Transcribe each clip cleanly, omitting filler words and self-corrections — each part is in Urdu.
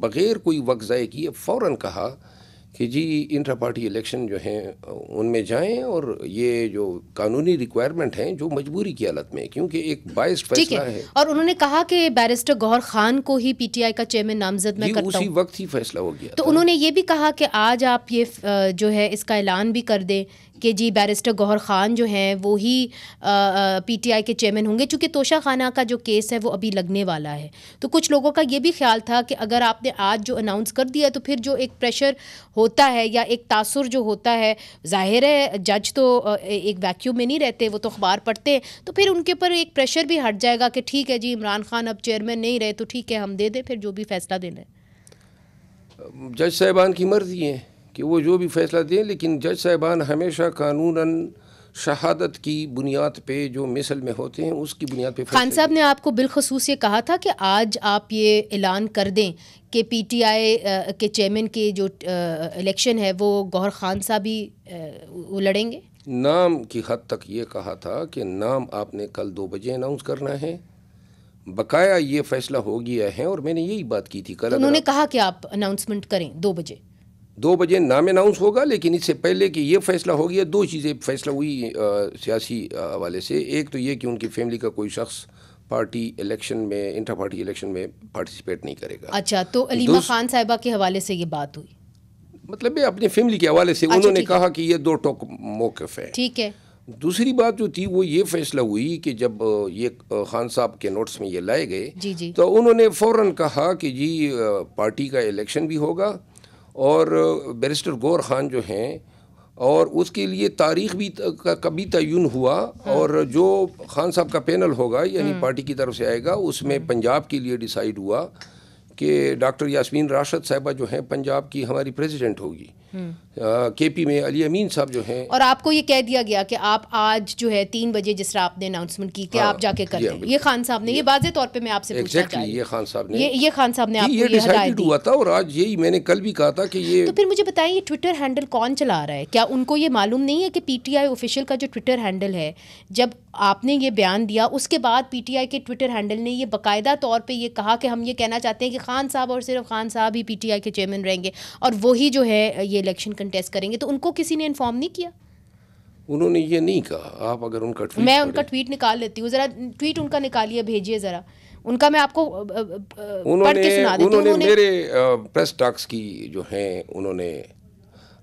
بغیر کوئی وقت ضائع کیے فوراً کہا کہ جی انٹرا پارٹی الیکشن جو ہیں ان میں جائیں، اور یہ جو قانونی ریکوائرمنٹ ہیں جو مجبوری کی حالت میں، کیونکہ ایک باعث فیصلہ ہے. اور انہوں نے کہا کہ بیرسٹر گوہر خان کو ہی پی ٹی آئی کا چیئرمین نامزد میں کرتا ہوں. اسی وقت ہی فیصلہ ہو گیا. تو انہوں نے یہ بھی کہا کہ آج آپ یہ جو ہے اس کا اعلان بھی کر دیں کہ جی بیرسٹر گوہر خان جو ہیں وہی پی ٹی آئی کے چیئرمین ہوں گے، چونکہ توشہ خانہ کا جو کیس ہے وہ ابھی لگنے والا ہے. تو کچھ لوگوں کا یہ بھی خیال تھا کہ اگر آپ نے آج جو اناؤنس کر دیا تو پھر جو ایک پریشر ہوتا ہے یا ایک تاثر جو ہوتا ہے، ظاہر ہے جج تو ایک ویکیوم میں نہیں رہتے، وہ تو اخبار پڑھتے ہیں، تو پھر ان کے اوپر ایک پریشر بھی ہٹ جائے گا کہ ٹھیک ہے جی عمران خان اب چیئرمین نہیں رہے تو ٹھیک ہے ہم دے دیں پھر جو بھی فیصلہ دینا ہے. جج صاحبان کی مرضی ہے کہ وہ جو بھی فیصلہ دیں، لیکن جج صاحبان ہمیشہ قانوناً شہادت کی بنیاد پہ جو مثل میں ہوتے ہیں اس کی بنیاد پہ. خان صاحب نے آپ کو بالخصوص یہ کہا تھا کہ آج آپ یہ اعلان کر دیں کہ پی ٹی آئی کے چیئرمین کے جو الیکشن ہے وہ گوہر خان صاحب ہی لڑیں گے. نام کی حد تک یہ کہا تھا کہ نام آپ نے کل 2 بجے اناؤنس کرنا ہے. بقایا یہ فیصلہ ہو گیا ہے، اور میں نے یہی بات کی تھی کل. انہوں نے کہا کہ آپ اناؤنسمنٹ کریں 2 بجے. 2 بجے نام اناؤنس ہوگا، لیکن اس سے پہلے کہ یہ فیصلہ ہو گیا 2 چیزیں فیصلہ ہوئی سیاسی حوالے سے. ایک تو یہ کہ ان کی فیملی کا کوئی شخص پارٹی الیکشن میں، انٹر پارٹی الیکشن میں پارٹیسپیٹ نہیں کرے گا. اچھا، تو علیمہ خان صاحبہ کے حوالے سے یہ بات ہوئی؟ مطلب اپنی فیملی کے حوالے سے انہوں نے کہا کہ یہ 2 ٹوک موقف ہے. ٹھیک ہے. دوسری بات جو تھی وہ یہ فیصلہ ہوئی کہ جب یہ خان صاحب کے نوٹس میں یہ لائے گئے تو انہوں نے فوراً کہا کہ جی پارٹی کا الیکشن بھی ہوگا، اور بیرسٹر گوہر خان جو ہیں، اور اس کے لیے تاریخ بھی کبھی تعین ہوا، اور جو خان صاحب کا پینل ہوگا یعنی پارٹی کی طرف سے آئے گا اس میں پنجاب کے لیے ڈیسائیڈ ہوا کہ ڈاکٹر یاسمین راشد صاحبہ جو ہیں پنجاب کی ہماری پریزیڈنٹ ہوگی. کے پی میں علی امین صاحب جو ہیں. اور آپ کو یہ کہہ دیا گیا کہ آپ آج جو ہے 3 بجے جس طرح آپ نے اناؤنسمنٹ کی کہ آپ جا کے کر دیں. یہ خان صاحب نے، یہ واضح طور پہ میں آپ سے پوچھنا چاہ رہی ہوں، یہ خان صاحب نے آپ کو یہ ہدایت دی ہوا تھا، اور آج یہی میں نے کل بھی کہا تھا کہ یہ. تو پھر مجھے بتائیں یہ ٹویٹر ہینڈل کون چلا رہا ہے؟ کیا ان کو یہ معلوم نہیں ہے کہ پی ٹی آئی آفیشیل کا جو ٹویٹر ہینڈل ہے، جب آپ نے یہ بیان دیا اس کے بعد پی ٹی آئی کے ٹویٹر ہینڈل نے یہ باقاعدہ طور پہ یہ کہا کہ ہم یہ کہنا چاہتے ہیں کہ خان صاحب اور صرف خان صاحب ہی پی ٹی آئی کے چیئرمین رہیں گے اور وہی جو ہے یہ الیکشن کنٹیسٹ کریں گے. تو ان کو کسی نے انفارم نہیں کیا؟ انہوں نے یہ نہیں کہا. آپ اگر ان کا ٹویٹ، میں ان کا ٹویٹ نکال لیتی ہوں، ذرا ٹویٹ ان کا نکالیے بھیجیے ذرا ان کا، میں آپ کو پڑھ کے سنا دیتی ہوں. انہوں نے میرے پریس ٹاکس کی جو ہیں انہوں نے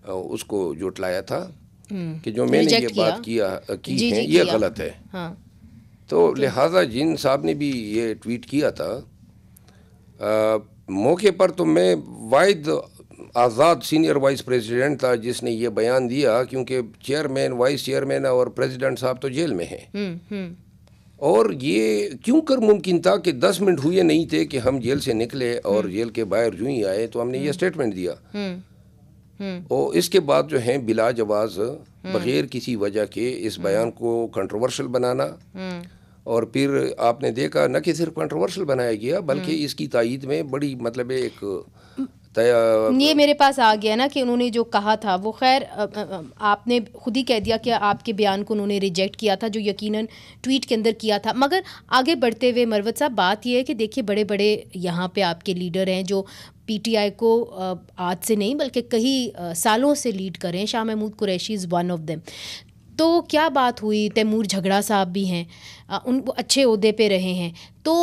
اس کو جھٹلایا تھا کہ جو میں نے یہ بات کی ہے یہ غلط ہے. تو لہٰذا جن صاحب نے بھی یہ ٹویٹ کیا تھا موقع پر، تو میں واحد آزاد سینئر وائس پریزیڈنٹ تھا جس نے یہ بیان دیا، کیونکہ چیئرمین، وائس چیئرمین اور پریزیڈنٹ صاحب تو جیل میں ہیں. اور یہ کیوں کر ممکن تھا کہ 10 منٹ ہوئے نہیں تھے کہ ہم جیل سے نکلے، اور جیل کے باہر جو ہی آئے تو ہم نے یہ اسٹیٹمنٹ دیا. اور اس کے بعد جو ہیں بلا جواز بغیر کسی وجہ کے اس بیان کو کنٹروورشل بنانا، اور پھر آپ نے دیکھا نہ کہ صرف کنٹروورشل بنایا گیا بلکہ اس کی تائید میں بڑی مطلب ایک یہ میرے پاس آ گیا نا کہ انہوں نے جو کہا تھا وہ، خیر آپ نے خود ہی کہہ دیا کہ آپ کے بیان کو انہوں نے ریجیکٹ کیا تھا جو یقیناً ٹویٹ کے اندر کیا تھا. مگر آگے بڑھتے ہوئے مروت صاحب بات یہ ہے کہ دیکھیے بڑے بڑے یہاں پہ آپ کے لیڈر ہیں جو پی ٹی آئی کو آج سے نہیں بلکہ کئی سالوں سے لیڈ کر رہے ہیں. Shah Mahmood Qureshi is one of them. تو کیا بات ہوئی؟ تیمور جھگڑا صاحب بھی ہیں، ان کو اچھے عہدے پہ رہے ہیں، تو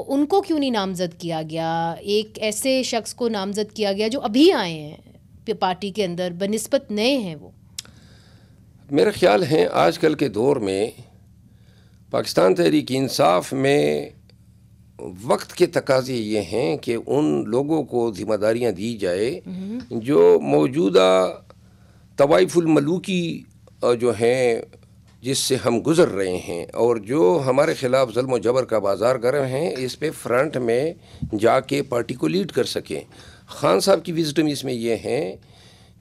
ان کو کیوں نہیں نامزد کیا گیا؟ ایک ایسے شخص کو نامزد کیا گیا جو ابھی آئے ہیں پارٹی کے اندر، بنسبت نئے ہیں وہ. میرا خیال ہے آج کل کے دور میں پاکستان تحریک انصاف میں وقت کے تقاضے یہ ہیں کہ ان لوگوں کو ذمہ داریاں دی جائے جو موجودہ طوائف الملوکی جو ہیں جس سے ہم گزر رہے ہیں، اور جو ہمارے خلاف ظلم و جبر کا بازار گرم ہیں، اس پہ فرنٹ میں جا کے پارٹی کو لیڈ کر سکیں. خان صاحب کی وزڈم اس میں یہ ہے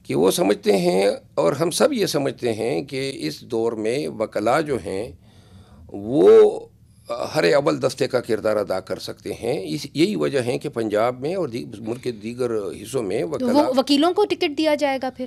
کہ وہ سمجھتے ہیں، اور ہم سب یہ سمجھتے ہیں کہ اس دور میں وکلاء جو ہیں وہ ہر اول دستے کا کردار ادا کر سکتے ہیں. یہی وجہ ہے کہ پنجاب میں اور ملک کے دیگر حصوں میں وکیلوں کو ٹکٹ دیا جائے گا. پھر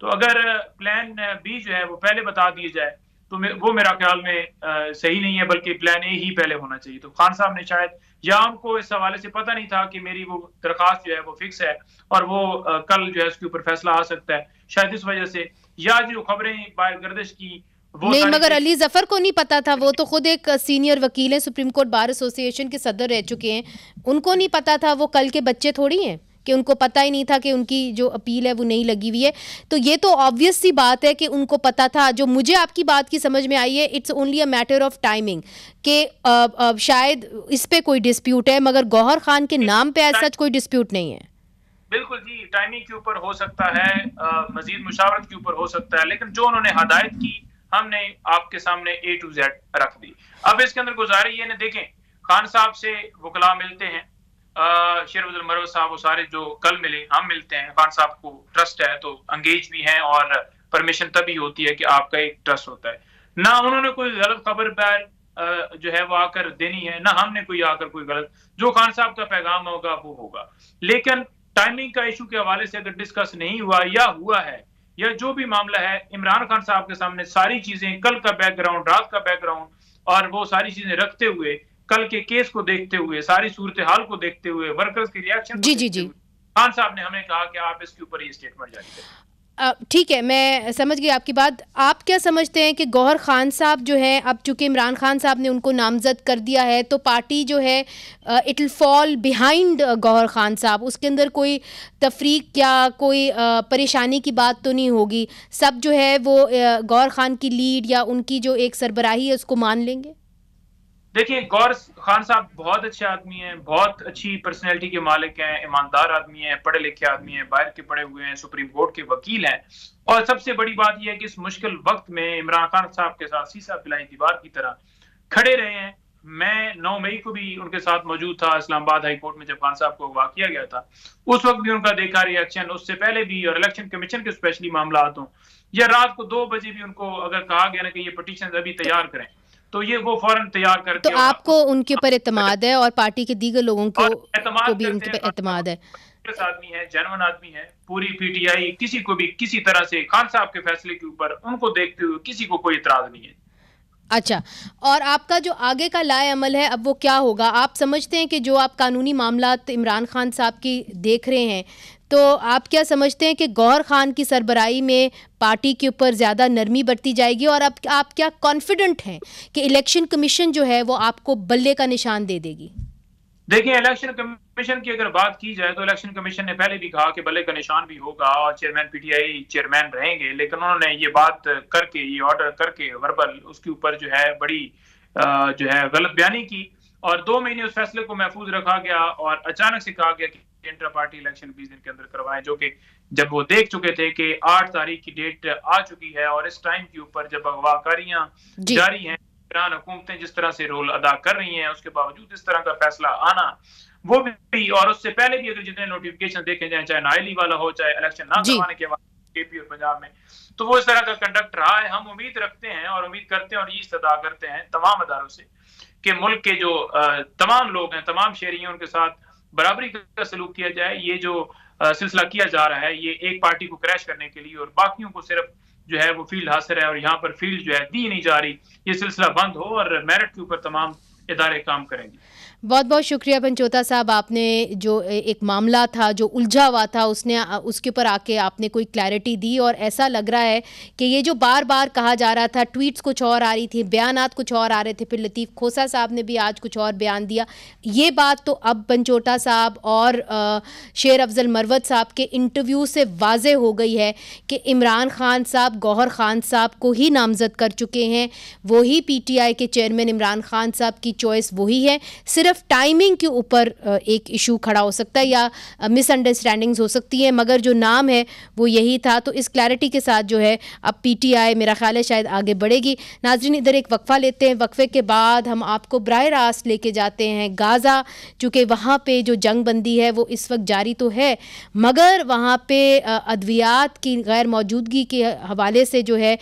تو اگر پلان بی جو ہے وہ پہلے بتا دیے جائے تو وہ میرا خیال میں صحیح نہیں ہے، بلکہ پلان اے ہی پہلے ہونا چاہیے. تو خان صاحب نے شاید یا ان کو اس حوالے سے پتہ نہیں تھا کہ میری وہ درخواست جو ہے وہ فکس ہے اور وہ کل جو ہے اس کے اوپر فیصلہ آ سکتا ہے، شاید اس وجہ سے، یا جو خبریں باہر گردش کی نہیں. مگر علی ظفر کو نہیں پتا تھا، وہ تو خود ایک سینئر وکیل ہیں، سپریم کورٹ بار ایسوسی ایشن کے صدر رہ چکے ہیں، ان کو نہیں پتا تھا؟ وہ کل کے بچے تھوڑی ہیں کہ ان کو پتہ ہی نہیں تھا کہ ان کی جو اپیل ہے وہ نہیں لگی ہوئی ہے. تو یہ تو آبویس سی بات ہے کہ ان کو پتہ تھا. جو مجھے آپ کی بات کی سمجھ میں آئی ہے، it's only a matter of timing, کہ شاید اس پہ کوئی ڈسپیوٹ ہے، مگر گوہر خان کے نام پہ ایز سچ کوئی ڈسپیوٹ نہیں ہے. بالکل جی، ٹائمنگ کے اوپر ہو سکتا ہے، مزید مشاورت کے اوپر ہو سکتا ہے، لیکن جو انہوں نے ہدایت کی ہم نے آپ کے سامنے A to Z رکھ دی. اب اس کے اندر گزاری یہ نا، دیکھیں خان صاحب سے وکلاء ملتے ہیں، شیر افضل مروت صاحب وہ سارے جو کل ملے، ہم ملتے ہیں. خان صاحب کو ٹرسٹ ہے تو انگیج بھی ہیں، اور پرمیشن تبھی ہوتی ہے کہ آپ کا ایک ٹرسٹ ہوتا ہے. نہ انہوں نے کوئی غلط خبر جو ہے وہ آ کر دینی ہے، نہ ہم نے کوئی آ کر کوئی غلط. جو خان صاحب کا پیغام ہوگا وہ ہوگا. لیکن ٹائمنگ کا ایشو کے حوالے سے اگر ڈسکس نہیں ہوا یا ہوا ہے، یا جو بھی معاملہ ہے، عمران خان صاحب کے سامنے ساری چیزیں، کل کا بیک گراؤنڈ، رات کا بیک گراؤنڈ، اور وہ ساری چیزیں رکھتے ہوئے، کل کے کیس کو دیکھتے ہوئے، ساری صورتحال کو دیکھتے ہوئے، ورکرز کی ریاکشن کو دیکھتے ہوئے، خان صاحب نے ہمیں کہا کہ آپ اس کے اوپر یہ اسٹیٹمنٹ جاری کریں. ٹھیک ہے، میں سمجھ گئی آپ کی بات. آپ کیا سمجھتے ہیں کہ گوہر خان صاحب جو ہے، اب چونکہ عمران خان صاحب نے ان کو نامزد کر دیا ہے تو پارٹی جو ہے اٹ ول فال بیہائنڈ گوہر خان صاحب، اس کے اندر کوئی تفریق یا کوئی پریشانی کی بات تو نہیں ہوگی؟ سب جو ہے وہ گوہر خان کی لیڈ یا ان کی جو ایک سربراہی ہے اس کو مان لیں گے؟ دیکھیں، گوہر خان صاحب بہت اچھے آدمی ہیں، بہت اچھی پرسنالٹی کے مالک ہیں، ایماندار آدمی ہیں، پڑھے لکھے آدمی ہیں، باہر کے پڑھے ہوئے ہیں، سپریم کورٹ کے وکیل ہیں. اور سب سے بڑی بات یہ ہے کہ اس مشکل وقت میں عمران خان صاحب کے ساتھ سیسا پلائی دیوار کی طرح کھڑے رہے ہیں. میں 9 مئی کو بھی ان کے ساتھ موجود تھا اسلام آباد ہائی کورٹ میں جب خان صاحب کو اغوا کیا گیا تھا. اس وقت بھی ان کا دیکھا ریئیکشن، اس سے پہلے بھی، اور الیکشن کمیشن کے اسپیشلی معاملات ہوں، یا رات کو 2 بجے بھی ان کو اگر کہا گیا نا کہ یہ پٹیشن ابھی تیار کریں تو یہ وہ فوراً تیار کر کے. تو آپ کو ان کے اوپر اعتماد ہے اور پارٹی کے دیگر لوگوں کو بھی ان کے اوپر اعتماد ہے؟ آدمی ہے، جینون آدمی ہے. پوری پی ٹی آئی کسی کو بھی کسی طرح سے خان صاحب کے فیصلے کے اوپر ان کو دیکھتے ہوئے کسی کو کوئی اعتراض نہیں ہے. اچھا، اور آپ کا جو آگے کا لائے عمل ہے اب وہ کیا ہوگا؟ آپ سمجھتے ہیں کہ جو آپ قانونی معاملات عمران خان صاحب کی دیکھ رہے ہیں، تو آپ کیا سمجھتے ہیں کہ گوہر خان کی سربراہی میں پارٹی کے اوپر زیادہ نرمی برتی جائے گی؟ اور اب آپ کیا کانفیڈنٹ ہیں کہ الیکشن کمیشن جو ہے وہ آپ کو بلے کا نشان دے دے گی؟ دیکھیں، الیکشن کمیشن کی اگر بات کی جائے تو الیکشن کمیشن نے پہلے بھی کہا کہ بلے کا نشان بھی ہوگا اور chairman P T I chairman رہیں گے، لیکن انہوں نے یہ بات کر کے، یہ آرڈر کر کے وربل اس کے اوپر جو ہے بڑی جو ہے غلط بیانی کی، اور 2 مہینے اس فیصلے کو محفوظ رکھا گیا اور اچانک سے کہا گیا کہ انٹر پارٹی الیکشن 20 دن کے اندر کروائیں، جو کہ جب وہ دیکھ چکے تھے کہ 8 تاریخ کی ڈیٹ آ چکی ہے اور اس ٹائم کے اوپر جب اغواکاریاں جاری ہیں، ایران حکومتیں جس طرح سے رول ادا کر رہی ہیں، اس کے باوجود اس طرح کا فیصلہ آنا، وہ بھی، اور اس سے پہلے بھی اگر جتنے نوٹیفکیشن دیکھے جائیں، چاہے نائلی والا ہو، چاہے الیکشن نہ کروانے کے بعد کے پی اور پنجاب میں، تو وہ اس طرح کا کنڈکٹ رہا ہے. ہم امید رکھتے ہیں اور امید کرتے ہیں اور یہ استدعا کرتے ہیں تمام اداروں سے کہ ملک کے جو تمام لوگ ہیں، تمام شہری ہیں، ان کے ساتھ برابری کا سلوک کیا جائے. یہ جو سلسلہ کیا جا رہا ہے یہ ایک پارٹی کو کریش کرنے کے لیے اور باقیوں کو صرف جو ہے وہ فیلڈ حاصل ہے، اور یہاں پر فیلڈ جو ہے دی نہیں جا رہی. یہ سلسلہ بند ہو اور میرٹ کے اوپر تمام ادارے کام کریں گے. بہت بہت شکریہ پنچوتا صاحب، آپ نے جو ایک معاملہ تھا جو الجھا ہوا تھا اس کے اوپر آ کے آپ نے کوئی کلیئرٹی دی، اور ایسا لگ رہا ہے کہ یہ جو بار بار کہا جا رہا تھا، ٹویٹس کچھ اور آ رہی تھی، بیانات کچھ اور آ رہے تھے، پھر لطیف کھوسہ صاحب نے بھی آج کچھ اور بیان دیا، یہ بات تو اب پنچوتا صاحب اور شیر افضل مروت صاحب کے انٹرویو سے واضح ہو گئی ہے کہ عمران خان صاحب گوہر خان صاحب کو ہی نامزد کر چکے ہیں. وہی پی ٹی آئی کے چیئرمین عمران خان صاحب کی چوائس وہی ہے. صرف ٹائمنگ کے اوپر ایک ایشو کھڑا ہو سکتا ہے یا مس انڈرسٹینڈنگز ہو سکتی ہیں، مگر جو نام ہے وہ یہی تھا. تو اس کلیئرٹی کے ساتھ جو ہے اب پی ٹی آئی میرا خیال ہے شاید آگے بڑھے گی. ناظرین ادھر ایک وقفہ لیتے ہیں، وقفے کے بعد ہم آپ کو براہ راست لے کے جاتے ہیں غازہ، چونکہ وہاں پہ جو جنگ بندی ہے وہ اس وقت جاری تو ہے، مگر وہاں پہ ادویات کی غیر موجودگی کے حوالے سے جو ہے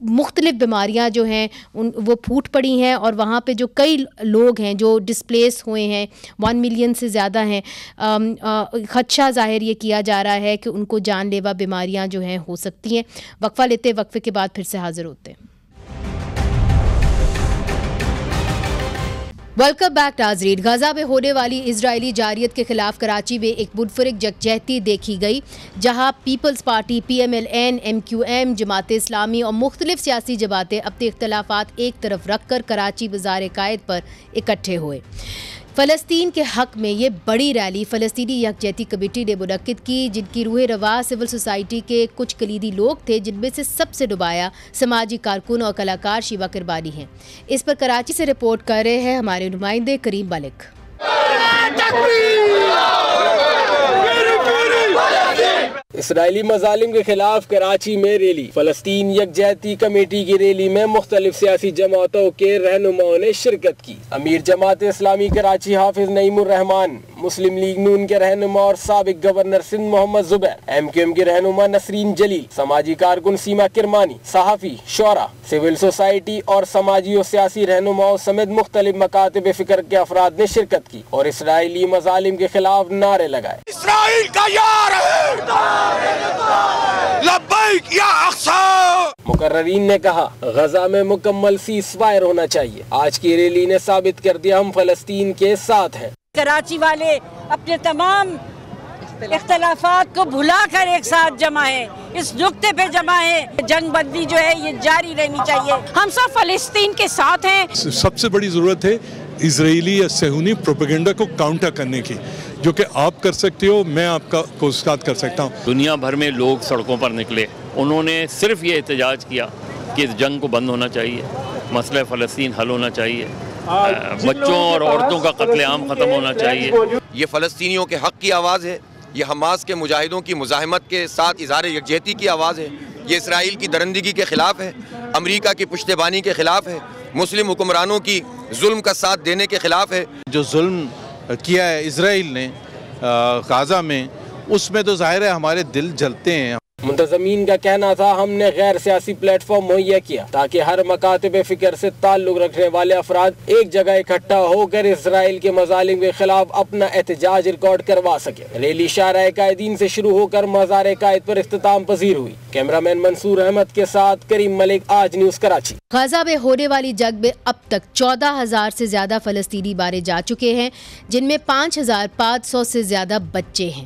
مختلف بیماریاں جو ہیں وہ پھوٹ پڑی ہیں، اور وہاں پہ جو کئی لوگ ہیں جو ڈسپلے ڈسپلیس ہوئے ہیں 1 ملین سے زیادہ ہیں. خدشہ ظاہر یہ کیا جا رہا ہے کہ ان کو جان لیوا بیماریاں جو ہیں ہو سکتی ہیں. وقفہ لیتے وقفے کے بعد پھر سے حاضر ہوتے ہیں. ویلکم بیک ناظرین. غزہ میں ہونے والی اسرائیلی جارحیت کے خلاف کراچی میں ایک منفرد یکجہتی دیکھی گئی، جہاں Peoples party, PMLN، MQM، Jamaat Islami اور مختلف سیاسی جماعتیں اپنے اختلافات ایک طرف رکھ کر کراچی بازار قائد پر اکٹھے ہوئے. فلسطین کے حق میں یہ بڑی ریلی فلسطینی یکجہتی کمیٹی نے منعقد کی، جن کی روح رواں سول سوسائٹی کے کچھ کلیدی لوگ تھے، جن میں سے سب سے نمایاں سماجی کارکن اور کلاکار شیوا کربانی ہیں. اس پر کراچی سے رپورٹ کر رہے ہیں ہمارے نمائندے کریم ملک. اسرائیلی مظالم کے خلاف کراچی میں ریلی. فلسطین یکجہتی کمیٹی کی ریلی میں مختلف سیاسی جماعتوں کے رہنماؤں نے شرکت کی. امیر جماعت اسلامی کراچی حافظ نعیم الرحمان، مسلم لیگ نون کے رہنما اور سابق گورنر سندھ محمد زبیر، MQM کے رہنما نسرین جلیل، سماجی کارکن سیما کرمانی، صحافی، شعراء، سول سوسائٹی اور سماجی و سیاسی رہنماؤں سمیت مختلف مکاتب فکر کے افراد نے شرکت کی اور اسرائیلی مظالم کے خلاف نعرے لگائے. اسرائیل کا یار ہے، لبیک یا اقصی. مقررین نے کہا غزہ میں مکمل سیز فائر ہونا چاہیے. آج کی ریلی نے ثابت کر دیا ہم فلسطین کے ساتھ ہیں. کراچی والے اپنے تمام اختلافات کو بھلا کر ایک ساتھ جمع ہے، اس نقطے پہ جمع ہے. جنگ بندی جو ہے یہ جاری رہنی چاہیے. ہم سب فلسطین کے ساتھ ہیں. سب سے بڑی ضرورت ہے اسرائیلی یا صہیونی پروپیگنڈا کو کاؤنٹر کرنے کی، جو کہ آپ کر سکتے ہو، میں آپ کا کوشش کر سکتا ہوں. دنیا بھر میں لوگ سڑکوں پر نکلے، انہوں نے صرف یہ احتجاج کیا کہ اس جنگ کو بند ہونا چاہیے، مسئلہ فلسطین حل ہونا چاہیے، بچوں اور عورتوں کا قتل عام ختم ہونا چاہیے. یہ فلسطینیوں کے حق کی آواز ہے، یہ حماس کے مجاہدوں کی مزاحمت کے ساتھ اظہار یکجہتی کی آواز ہے، یہ اسرائیل کی درندگی کے خلاف ہے، امریکہ کی پشتیبانی کے خلاف ہے، مسلم حکمرانوں کی ظلم کا ساتھ دینے کے خلاف ہے. جو ظلم کیا ہے اسرائیل نے غزہ میں، اس میں تو ظاہر ہے ہمارے دل جلتے ہیں. منتظمین کا کہنا تھا ہم نے غیر سیاسی پلیٹ فارم مہیا کیا تاکہ ہر مکاتب فکر سے تعلق رکھنے والے افراد ایک جگہ اکٹھا ہو کر اسرائیل کے مظالم کے خلاف اپنا احتجاج ریکارڈ کروا سکے. ریلی شارع قائدین سے شروع ہو کر مزار قائد پر اختتام پذیر ہوئی. کیمرامین منصور احمد کے ساتھ کریم ملک، آج نیوز کراچی. غزہ میں ہونے والی جنگ میں اب تک 14,000 سے زیادہ فلسطینی مارے جا چکے ہیں، جن میں 5,500 سے زیادہ بچے ہیں.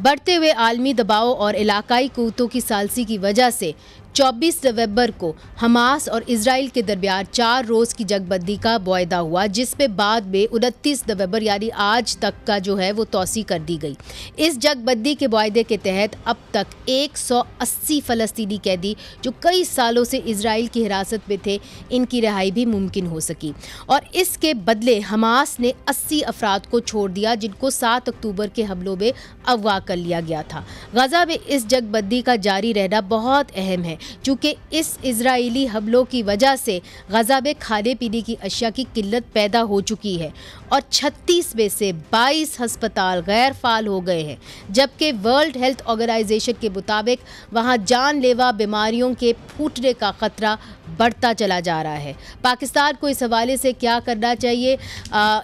بڑھتے ہوئے عالمی دباؤ اور علاقائی قوتوں کی ثالثی کی وجہ سے 24 نومبر کو حماس اور اسرائیل کے درمیان 4 روز کی جنگ بندی کا معاہدہ ہوا، جس میں بعد میں 29 نومبر یعنی آج تک کا جو ہے وہ توسیع کر دی گئی. اس جنگ بندی کے معاہدے کے تحت اب تک 180 فلسطینی قیدی جو کئی سالوں سے اسرائیل کی حراست میں تھے، ان کی رہائی بھی ممکن ہو سکی، اور اس کے بدلے حماس نے 80 افراد کو چھوڑ دیا جن کو 7 اکتوبر کے حملوں میں اغوا کر لیا گیا تھا. غزہ میں اس جنگ بندی کا جاری رہنا بہت اہم ہے، چونکہ اس اسرائیلی حملوں کی وجہ سے غزہ میں کھانے پینے کی اشیاء کی قلت پیدا ہو چکی ہے اور 36 میں سے 22 ہسپتال غیر فعال ہو گئے ہیں، جبکہ ورلڈ ہیلتھ آرگنائزیشن کے مطابق وہاں جان لیوا بیماریوں کے پھوٹنے کا خطرہ بڑھتا چلا جا رہا ہے. پاکستان کو اس حوالے سے کیا کرنا چاہیے؟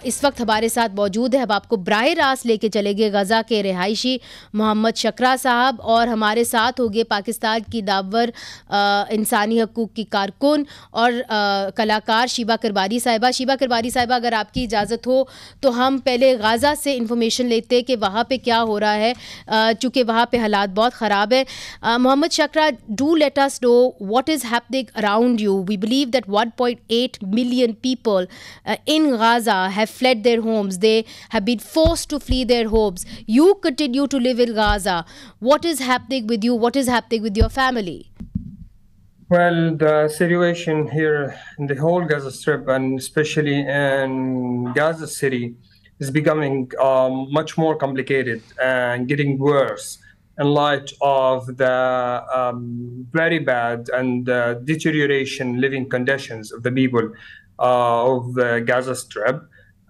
اس وقت ہمارے ساتھ موجود ہے، ہم آپ کو براہ راست لے کے چلیں گے غزہ کے رہائشی محمد شکرا صاحب، اور ہمارے ساتھ ہوگے پاکستان کی نامور انسانی حقوق کی کارکن اور کلاکار شیوا کربانی صاحبہ. شیوا کربانی صاحبہ، اگر آپ کی اجازت ہو تو ہم پہلے غزہ سے انفارمیشن لیتے کہ وہاں پہ کیا ہو رہا ہے، چونکہ وہاں پہ حالات بہت خراب ہیں. محمد شکرا، do let us know what is happening around you. We believe that 1.8 million people in Gaza have fled their homes. They have been forced to flee their homes. You continue to live in Gaza. What is happening with you? What is happening with your family? Well, the situation here in the whole Gaza Strip, and especially in Gaza City, is becoming much more complicated and getting worse in light of the very bad and deterioration living conditions of the people of the Gaza Strip.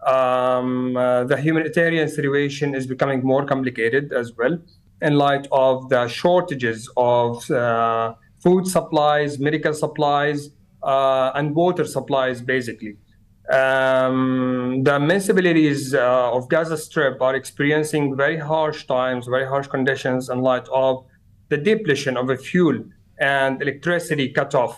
The humanitarian situation is becoming more complicated as well in light of the shortages of food supplies, medical supplies, and water supplies, basically. The municipalities of Gaza Strip are experiencing very harsh times, very harsh conditions in light of the depletion of fuel and electricity cutoff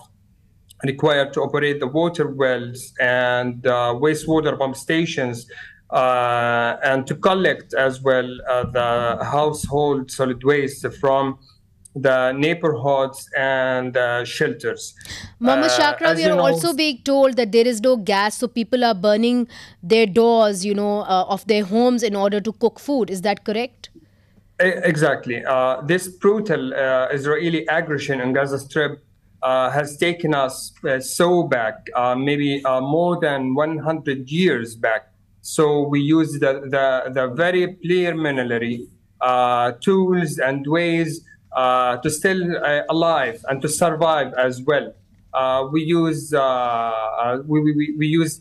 required to operate the water wells and wastewater pump stations, and to collect as well the household solid waste from the neighborhoods and shelters. Muhammad Shakra, we are also being told that there is no gas, so people are burning their doors, of their homes in order to cook food. Is that correct? Exactly. This brutal Israeli aggression in Gaza Strip has taken us so back, maybe more than 100 years back. So we use the very preliminary tools and ways to stay alive and to survive as well. We used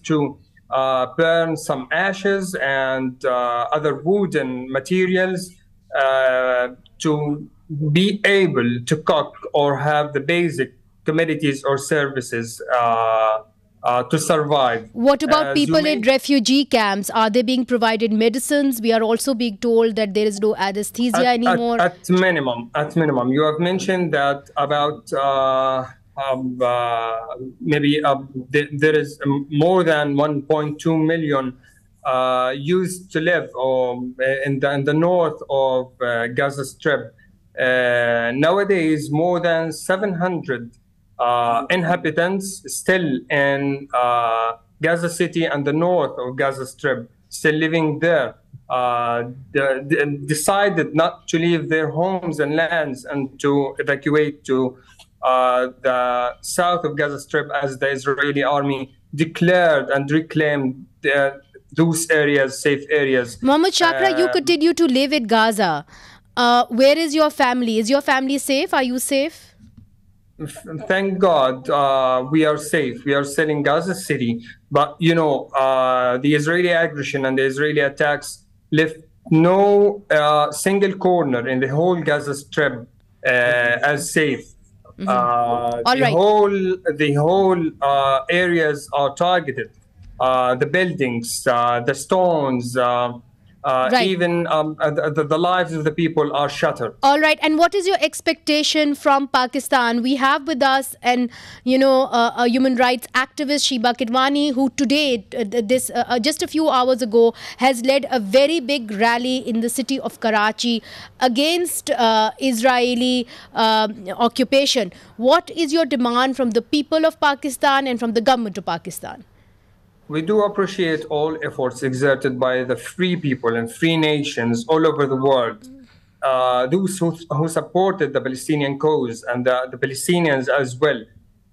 to burn some ashes and other wooden materials to be able to cook or have the basic commodities or services to survive. What about people in refugee camps? Are they being provided medicines? We are also being told that there is no anesthesia anymore. At minimum. You have mentioned that about maybe there is more than 1.2 million used to live in the north of Gaza Strip. Nowadays, more than 700 inhabitants still in Gaza City and the north of Gaza Strip, still living there, decided not to leave their homes and lands and to evacuate to the south of Gaza Strip, as the Israeli army declared and reclaimed those areas, safe areas. Muhammad Shakra, you continue to live in Gaza. Where is your family? Is your family safe? Are you safe? Thank God we are safe. We are still in Gaza City. But, the Israeli aggression and the Israeli attacks left no single corner in the whole Gaza Strip as safe. The whole areas are targeted. The buildings, the stones, even the lives of the people are shattered. All right. And what is your expectation from Pakistan? We have with us a human rights activist, Sheeba Kirwani, who today, just a few hours ago, has led a very big rally in the city of Karachi against Israeli occupation. What is your demand from the people of Pakistan and from the government of Pakistan? We do appreciate all efforts exerted by the free people and free nations all over the world. Those who supported the Palestinian cause and the Palestinians as well.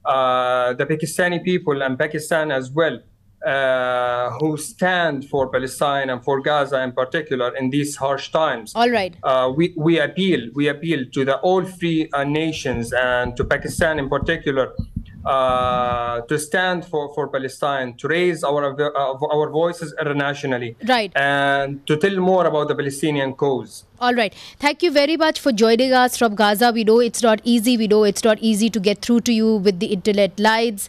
The Pakistani people and Pakistan as well, who stand for Palestine and for Gaza in particular in these harsh times. All right. We appeal to the all free nations and to Pakistan in particular, to stand for Palestine, to raise our voices internationally, right, and to tell more about the Palestinian cause. All right. Thank you very much for joining us from Gaza. We know it's not easy. We know it's not easy to get through to you with the internet lines.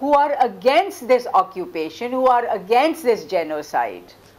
who are against this occupation, who are against this genocide.